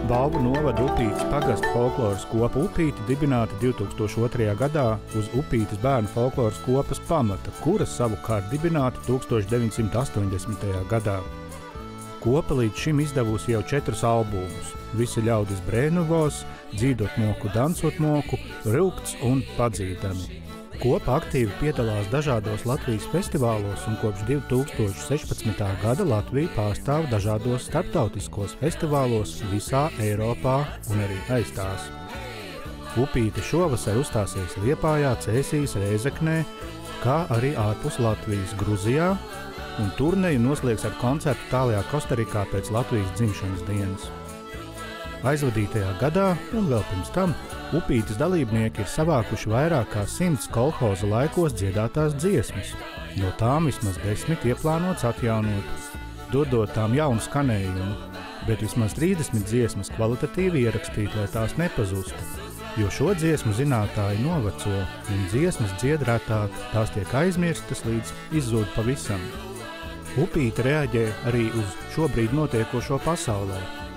Valvu novada Upītes pagasta folkloras kopa Upīte dibināta 2002. gadā uz Upītes bērnu folkloras kopas pamata, kuras savukārt dibināta 1980. gadā. Kopa līdz šim izdevusi jau 4 albumus – Visi ļaudis brēnuvos, Dzīdot moku, dansot moku, Rūkts un Padzīdami. Kopa aktīvi piedalās dažādos Latvijas festivālos un kopš 2016. gada Latvija pārstāv dažādos starptautiskos festivālos visā Eiropā un arī aiz tās. Upīte šovasar uzstāsies Liepājā, Cēsīs, Rēzeknē, kā arī ārpus Latvijas Gruzijā, un turneju noslēgs ar koncertu tālajā Kostarikā pēc Latvijas dzimšanas dienas. Aizvadītajā gadā un vēl pirms tam Upītes dalībnieki ir savākuši vairāk kā 100 kolhoza laikos dziedātās dziesmas. No tām vismaz 10 ieplānots atjaunot, dodot tām jaunu skanējumu, bet vismaz 30 dziesmas kvalitatīvi ierakstīt, lai tās nepazustu, jo šo dziesmu zinātāji noveco un dziesmas dzied retāk, tās tiek aizmirstas līdz izzūd pavisam. Upīte reaģē arī uz šobrīd notiekošo pasaulē.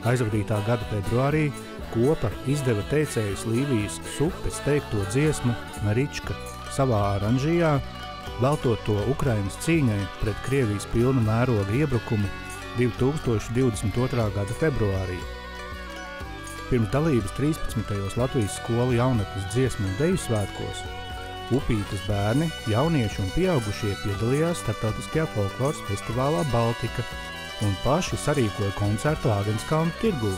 Aizvadītā gada februārī kopa izdeva teicējas Līvijas Supes teikto dziesmu Marička savā aranžijā, veltot to Ukrainas cīņai pret Krievijas pilnu mēroga iebrukumu 2022. gada februārī. Pirms dalības 13. Latvijas skolu jaunatnes dziesmu un deju svētkos Upītes bērni, jaunieši un pieaugušie piedalījās starptautiskajā folkloras festivālā Baltika un paši sarīkoja koncertu Āgenskalnu tirgū,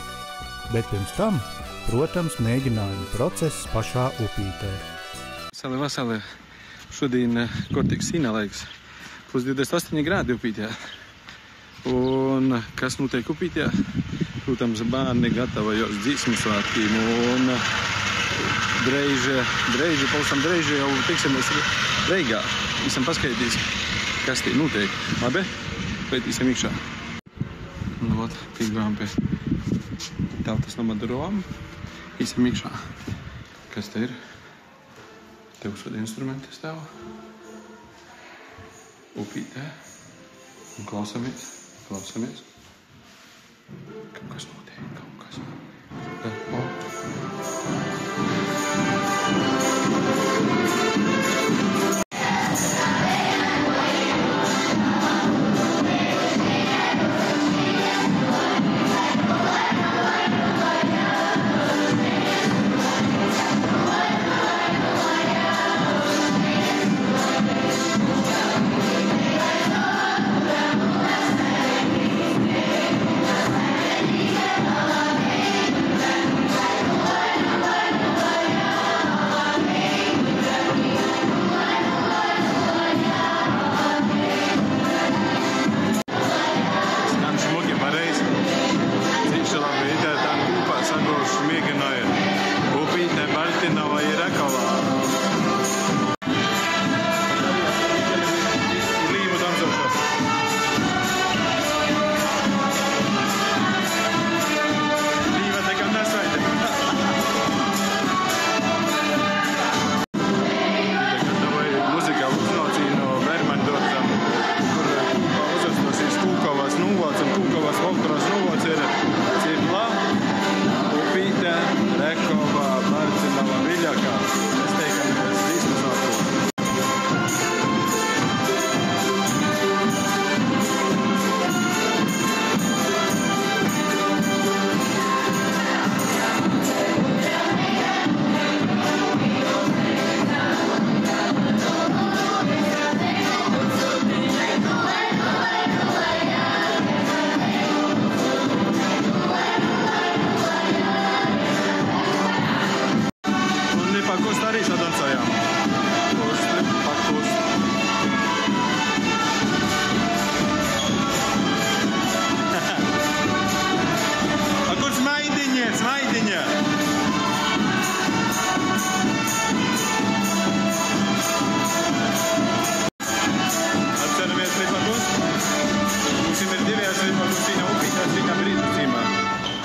bet pirms tam, protams, mēģinājuma process pašā Upītē. Vasarī šodien kortīgs sīna laiks, plus 28 grādi Upītē. Un kas notiek Upītē? Protams, bērni gatavojās dziesmu svētkiem un pavisam dreiži jau tiksimies Reigā. Visam paskaidīs, kas tie notiek. Labi? Pētīsim iekšā. Nu, pīgājām pie tautas nama durvām. Īsim iekšā. Kas te ir? Te uzvada instrumenti stāv. Upītē. Un klausamies. Kaut kas notiek, kaut kas.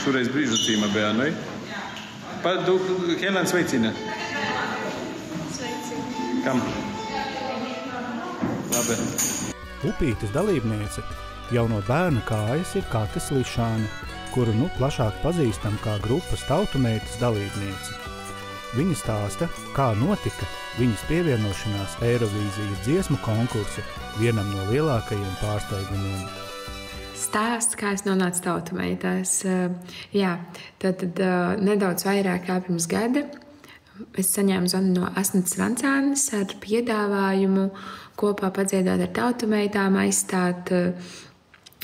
Šoreiz brīžu cīma bērnai. Helēna sveicina. Sveicina. Kam? Labi. Upītes dalībniece jau no bērna kājas ir Kate Slišāne, kuru plašāk pazīstam kā grupas Tautumeitas dalībnieci. Viņa stāsta, kā notika viņas pievienošanās Eirovīzijas dziesmu konkursa vienam no lielākajiem pārsteigumiem. Stāsts, kā es nonācu Tautumeitās. Tad nedaudz vairāk kā pirms gada es saņēmu zvanu no Asnats Vancānes ar piedāvājumu kopā padziedāt ar Tautumeitām, aizstāt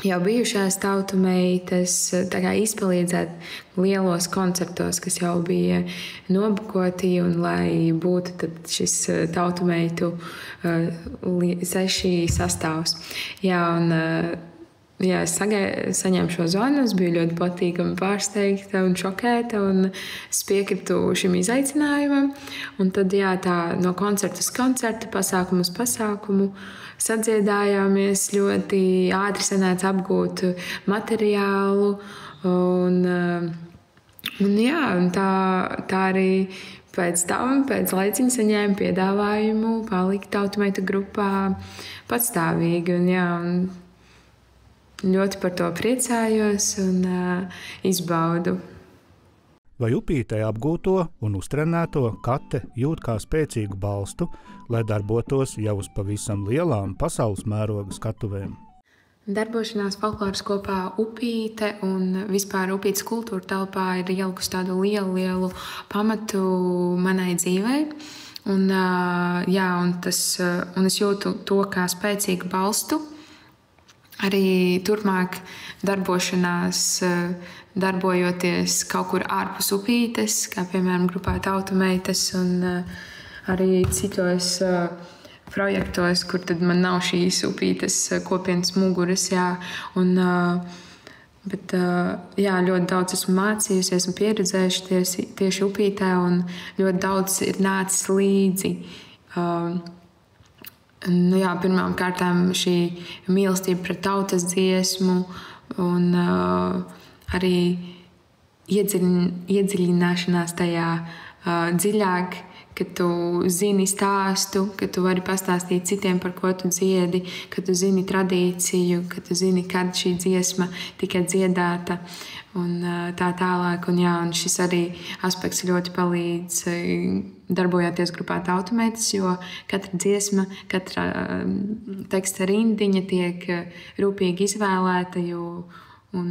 jau bijušās Tautumeitas, tā kā izpalīdzēt lielos koncertos, kas jau bija nobukoti, un lai būtu tad šis Tautumeitu 6 sastāvs. Es saņēmu šo zvanu, es biju ļoti patīkami pārsteigta un šokēta, un es piekritu šim izaicinājumam. Un tad tā no koncerta uz koncertu, pasākumu uz pasākumu sadziedājāmies, ļoti ātri sanāca apgūt materiālu. Un tā arī pēc laiciņa saņēmu piedāvājumu palikt Tautumeitu grupā patstāvīgi. Un ļoti par to priecājos un izbaudu. Vai upītē apgūto un uztrenēto Kate jūt kā spēcīgu balstu, lai darbotos jau uz pavisam lielām pasaules mēroga skatuvēm? Darbošanās folkloras kopā Upīte un vispār Upītes kultūra telpā ir ielikusi tādu lielu pamatu manai dzīvei. Un es jūtu to kā spēcīgu balstu. Arī turpmāk darbojoties kaut kur ārpus Upītes, kā piemēram grupā Tautumeitas un arī citos projektos, kur tad man nav šīs Upītes kopienas muguras. Bet ļoti daudz esmu mācījusies un pieredzējuši tieši Upītē, un ļoti daudz ir nācis līdzi. Pirmām kārtām šī mīlestība pret tautas dziesmu un arī iedziļināšanās tajā dziļāk, ka tu zini stāstu, ka tu vari pastāstīt citiem, par ko tu dziedi, ka tu zini tradīciju, ka tu zini, kad šī dziesma tika dziedāta un tā tālāk. Un šis arī aspekts ļoti palīdz darbojoties grupā Tautumeitas, jo katra dziesma, katra teksta rindiņa tiek rūpīgi izvēlēta un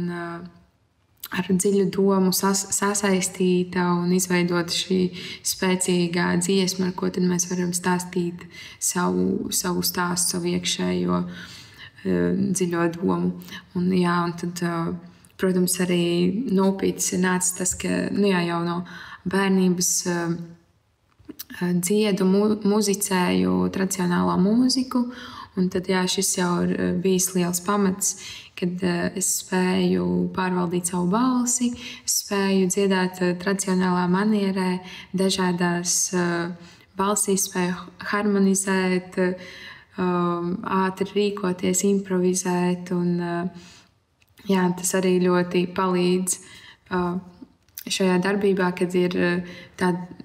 ar dziļu domu sasaistīta un izveidota šī spēcīgā dziesma, ar ko tad mēs varam stāstīt savu stāstu, savu iekšējo dziļo domu. Un tad, protams, arī no Upītes ir nācis tas, ka jau no bērnības dziedu, muzicēju tradicionālo mūziku. Un tad šis jau ir bijis liels pamats, kad es spēju pārvaldīt savu balsi, spēju dziedāt tradicionālā manierē, dažādās balsīs, spēju harmonizēt, ātri rīkoties, improvizēt. Un tas arī ļoti palīdz šajā darbībā, kad ir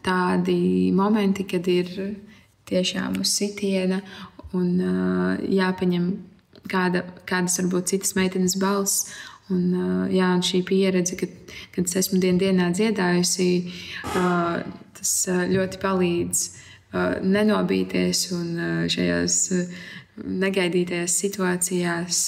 tādi momenti, kad ir tiešām uz sitiena un jāpaņem kādas varbūt citas meitenes balss. Un šī pieredze, kad es esmu dienā dziedājusi, tas ļoti palīdz nenobīties un šajās negaidītajās situācijās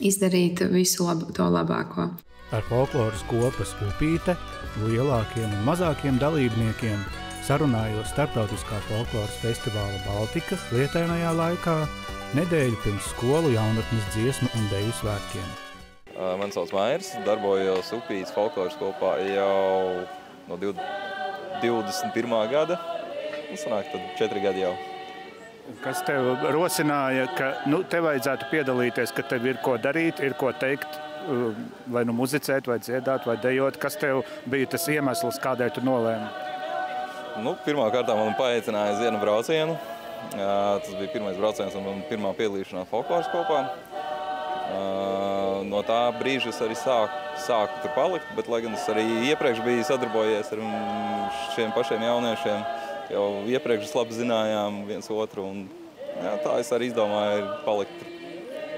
izdarīt visu to labāko. Ar folkloras kopas Upīte, lielākiem un mazākiem dalībniekiem sarunājos Starptautiskā folkloras festivāla Baltika lietainajā laikā nedēļu pirms skolu jaunatnes dziesmu un deju svētkiem. Mani sauc Mairs, darbojos Upītes folkloras kopā jau no 21. gada. Sanāk, tad 4 gadi jau. Kas tev rosināja, ka te vajadzētu piedalīties, ka tev ir ko darīt, ir ko teikt, vai muzicēt, vai dziedāt, vai dejot? Kas tev bija tas iemesls, kādēļ tu nolēmi? Pirmā kārtā man paaicināja uz vienu braucienu. Tas bija pirmais brauciens un pirmā piedalīšanās folkloras kopā. No tā brīža es arī sāku tur palikt, bet lai gan es arī iepriekš biju sadarbojies ar šiem pašiem jauniešiem, jau iepriekš labi zinājām viens otru. Un, tā es arī izdomāju palikt tur.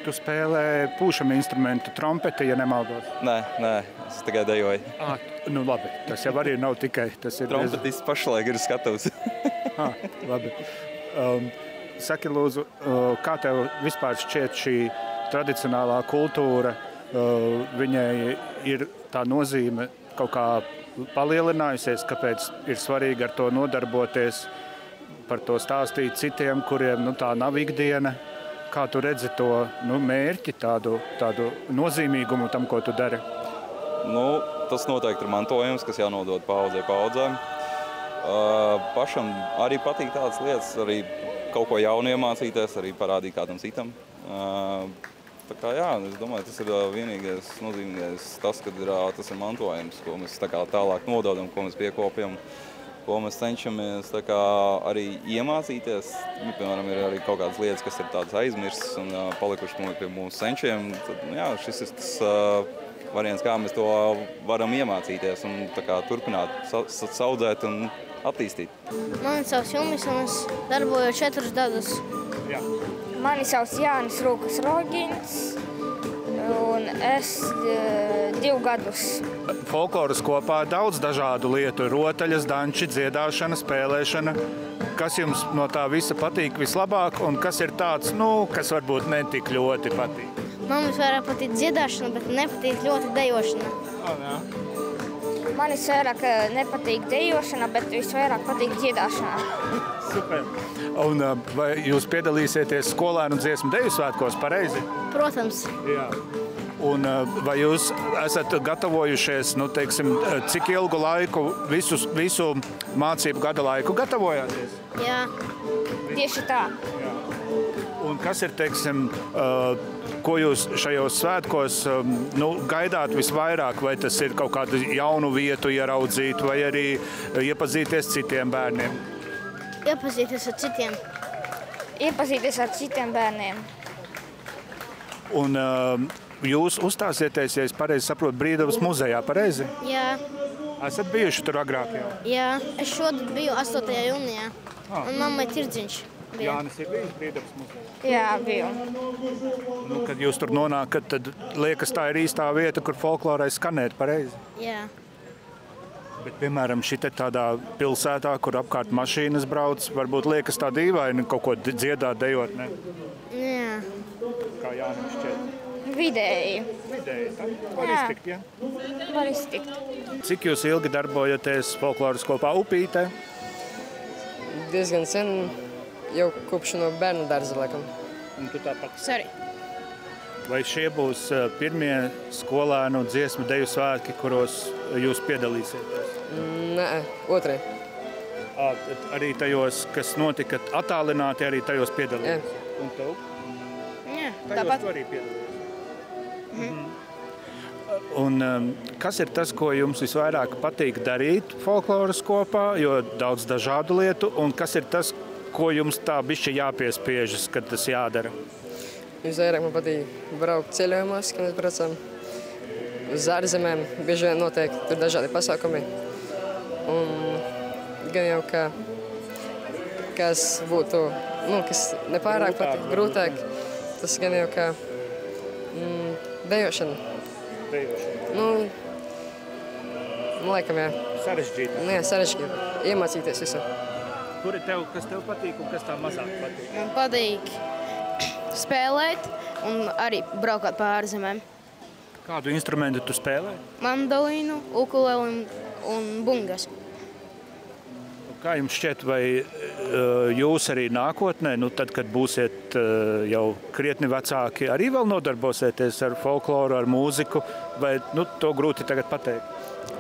tu spēlē pūšam instrumentu, trompeti, ja nemaldos? Nē, es tikai dejoju. Nu labi, tas jau arī nav tikai. Trompetists pašlaik ir skatavs. Labi. Saki, lūdzu, kā tev vispār šķiet šī tradicionālā kultūra, viņai ir tā nozīme kaut kā palielinājusies, kāpēc ir svarīgi ar to nodarboties, par to stāstīt citiem, kuriem tā nav ikdiena. Kā tu redzi to mērķi, tādu nozīmīgumu tam, ko tu dari? Tas noteikti ir mantojums, kas jānodod paudzēm. Pašam arī patīk tādas lietas, arī kaut ko jaunu iemācīties, arī parādīt kādam citam. Tā kā es domāju, tas ir vienīgais nozīmīgais tas, kad tas ir mantojums, ko mēs tālāk nododam, ko mēs piekopjam, ko mēs cenšamies arī iemācīties. Piemēram, ir arī kaut kādas lietas, kas ir tādas aizmirstas un palikušas pie mūsu senčiem. Tad, šis ir tas variants, kā mēs to varam iemācīties un turpināt saudzēt un attīstīt. Mani sauc Jumis un es darbojos 4 gadus. Mani sauc Jānis Rūkas Rogins un es 2 gadus. Folkloras kopā daudz dažādu lietu, rotaļas, danči, dziedāšana, spēlēšana. Kas jums no tā visa patīk vislabāk un kas ir tāds, kas varbūt netik ļoti patīk? Man visvairāk patīk dziedāšana, bet nepatīk ļoti dejošana. Man visvairāk nepatīk dejošana, bet visvairāk patīk dziedāšana. Super. Un vai jūs piedalīsieties skolēnu dziesmu deju svētkos, pareizi? Protams. Jā. Un vai jūs esat gatavojušies, cik ilgu laiku, visu mācību gada laiku gatavojāties? Jā. Tieši tā. Jā. Un kas ir, ko jūs šajos svētkos gaidāt visvairāk? Vai tas ir kaut kādu jaunu vietu ieraudzīt, vai arī iepazīties citiem bērniem? Iepazīties ar citiem. Iepazīties ar citiem bērniem. Un jūs uzstāsieties, ja es pareizi saprotu, Brīdavas muzejā, pareizi? Jā. Esat bijuši tur agrāk jau? Jā, es šodien biju 8. jūnijā. Un mammai Tirdziņš bija. Jānis ir bijis Brīdavas muzejā? Jā, biju. Kad jūs tur nonākat, tad liekas, tā ir īstā vieta, kur folklorai skanēt, pareizi? Jā. Bet, piemēram, šitā tādā pilsētā, kur apkārt mašīnas brauc, varbūt liekas tā dīvaini kaut ko dziedāt, dejot, ne? Jā. Kā Jānim šķiet? Vidēji. Var iztikt, ja? Var iztikt. Cik jūs ilgi darbojaties folkloras kopā Upītē? Diezgan sen, jau kopš no bērnu dārza, laikam. Un tu tāpat? Sorry. Vai šie būs pirmie skolēnu dziesmu deju svētki, kuros jūs piedalīsieties? Nē, otrie. Arī tajos, kas notika attālināti, arī tajos piedalīties? Jā. Un tev? Jā, tajos tu arī piedalīties? Un kas ir tas, ko jums visvairāk patīk darīt folkloras kopā, jo daudz dažādu lietu, un kas ir tas, ko jums tā bišķi jāpiespiežas, kad tas jādara? Visvairāk man patīk braukt ceļojumos, kad mēs braucam uz ārzemēm. Bieži vien notiek tur dažādi pasākumi. Un gan jau, kas būtu, kas nepārāk patīk, grūtāk, tas gan jau kā dejošana. Laikam, jā. Sarežģīti. Jā, sarežģīti. Iemācīties visu. Kur ir kas tev patīk un kas tā mazāk patīk? Man patīk spēlēt un arī braukāt pa ārzemēm. Kādu instrumentu tu spēlē? Mandolīnu, ukuleli un bungas. Kā jums šķiet, vai jūs arī nākotnē, tad, kad būsiet jau krietni vecāki, arī vēl nodarbosieties ar folkloru, ar mūziku, vai to grūti tagad pateikt?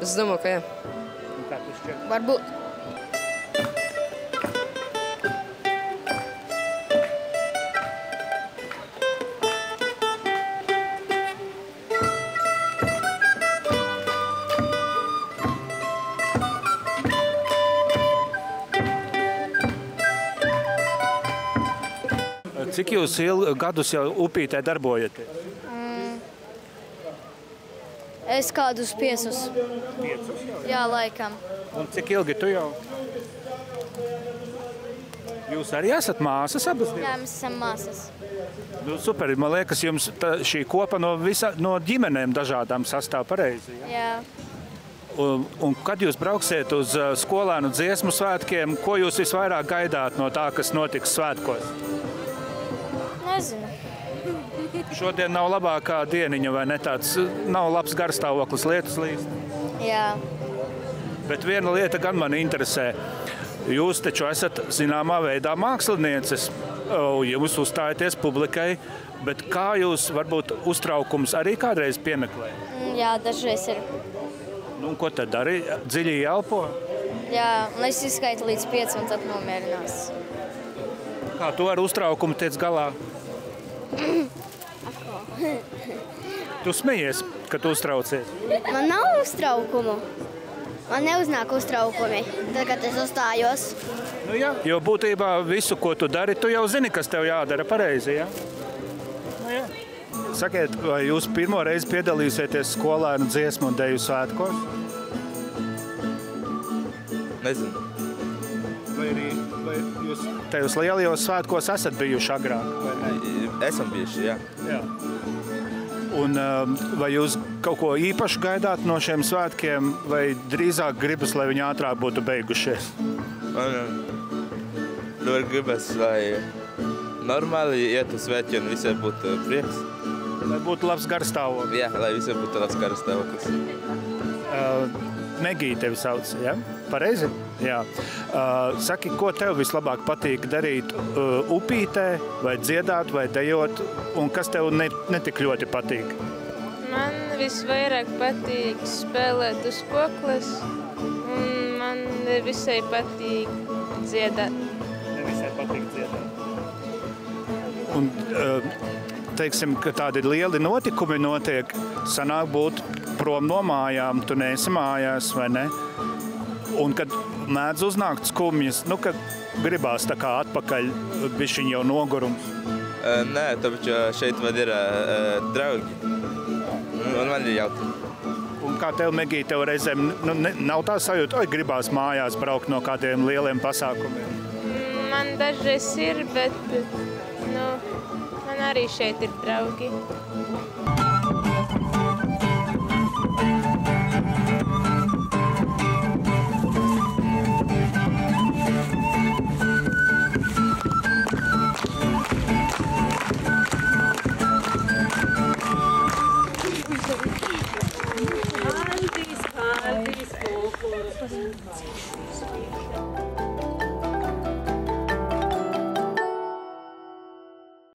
Es domāju, ka jā. Kā tu šķiet? Varbūt. Cik jūs gadus jau Upītē darbojaties? Es kādus 5. 5 jau? Jā, laikam. Un cik ilgi tu jau? Jūs arī esat māsas abas divas? Jā, mēs esam māsas. Nu, super, man liekas, jums šī kopa no ģimenēm dažādām sastāv pareizi. Ja? Jā. Un kad jūs brauksiet uz skolēnu dziesmu svētkiem, ko jūs visvairāk gaidāt no tā, kas notiks svētkos? Nezinu. Šodien nav labākā dieniņa, vai ne? Tāds nav labs garstāvoklis, lietus līst. Jā. Bet viena lieta gan mani interesē. Jūs taču esat zināmā veidā mākslinieces. Jūs uzstājaties publikai, bet kā jūs varbūt uztraukums arī kādreiz piemeklējat? Jā, dažreiz ir. Nu, ko tad dari? Dziļi elpo? Jā, un es izskaitu līdz 5 un tad nomierinās. Kā tu ar uztraukumu tiec galā? Tu smejies, kad tu uztraucies? Man nav uztraukumu. Man neuznāk uztraukumi, tad, kad es uzstājos. Nu, jā. Jo būtībā visu, ko tu dari, tu jau zini, kas tev jādara pareizi, ja? Nu, jā. Sakiet, vai jūs pirmo reizi piedalīsieties skolēnu dziesmu un deju svētkos? Nezinu. Vai jūs tajos lielajos svētkos esat bijuši agrāk? Vai ne? Esam bijuši, jā. Jā. Un vai jūs kaut ko īpašu gaidāt no šiem svētkiem, vai drīzāk gribas, lai viņi ātrāk būtu beigušies? Man ļoti gribas, lai normāli iet uz svētkiem, visiem būtu prieks. Lai būtu labs garstāvoklis. Jā, lai visiem būtu labs garstāvoklis. Megija tevi sauc, ja? Pareizi? Jā. Saki, ko tev vislabāk patīk darīt upītē, vai dziedāt, vai dejot, un kas tev netik ļoti patīk? Man visvairāk patīk spēlēt uz kokles, un man visai patīk dziedāt. Visai patīk dziedāt. Un, teiksim, ka tādi lieli notikumi notiek, sanāk būt prom no mājām, tu neesi mājās, vai ne? Un kad mēdz uznākt skumjas, nu, kad gribās tā kā atpakaļ bišķiņ jau nogurums? Nē, tāpēc šeit man ir draugi, un man ir jautri. Un kā tev, Megija, tev reizēm nav tā sajūta, gribās mājās braukt no kādiem lieliem pasākumiem? Man dažreiz ir, bet man arī šeit ir draugi.